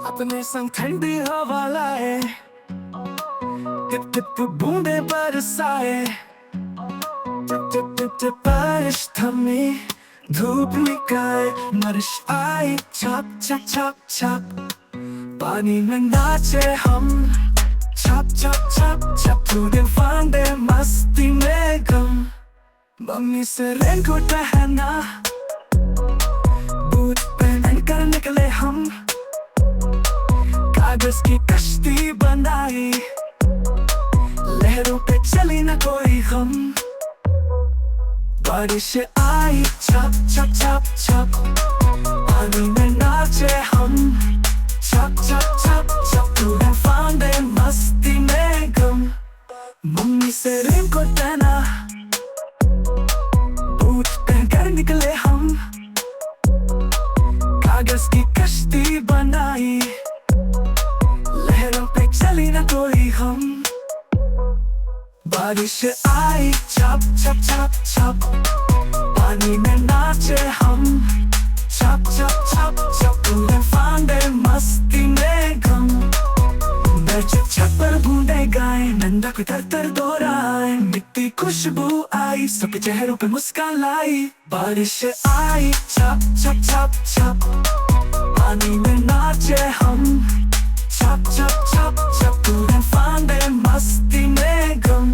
अपने संग ठंडी हवा लाए, टिप टिप बूंदे बरसाए, टिप टिप टिप टिप बारिश थमी, धूप निकाय, बारिश आई, छप छप छप छप, पानी में नाचे हम, छप छप छप छप, तूने फांदे मस्ती में गम, मम्मी से रेनकोट पहना, बूट पहन कर निकले हम, कागज की कश्ती बनाई, लहरों पे चली न कोई गम, बारिश आई, छप छप छप छप, पानी में नाचे हम, छप छप छप छप, तूने फांदे मस्ती में गम, मम्मी से रेनकोट पहना, बूट पहन कर निकले हम, कागज की कश्ती बनाई, लहरों पे चली न कोई हम, बारिश आई, छप छप छप छप, पानी में नाचे हम, छप छप छप छप, तूने फांदे मस्ती में गम, बैठ छत पर बूंदे गाए, नंदा को तर तर दोहराए, मिट्टी खुशबू आई, सबके चेहरों पे मुस्कान लाई, बारिश आई, छप छप छप छप, पानी में नाचे हम, छप छप छप छप, तूने फांदे मस्ती में गम।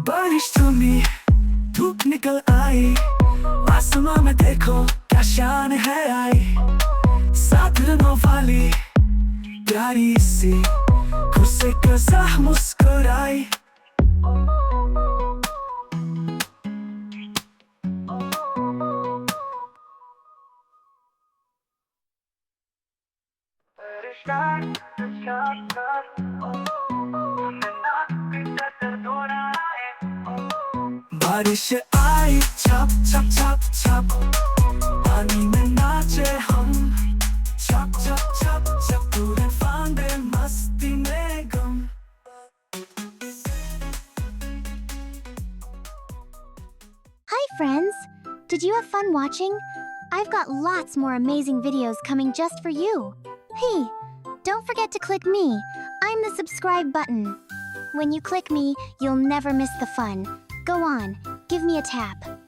बारिश थमी, धूप निकल आई, आसमां में देखो क्या शान है आई, साथ रंगों वाली प्यारी सी, खुद से कसा मुस्कुराई, बारिश आई, छप छप छप छप, पानी में नाचे हम, छप छप छप छप, तूने फांदे मस्ती में गम। Hi friends! Did you have fun watching? I've got lots more amazing videos coming just for you. Hey, don't forget to click me. I'm the subscribe button. When you click me, you'll never miss the fun. Go on, give me a tap.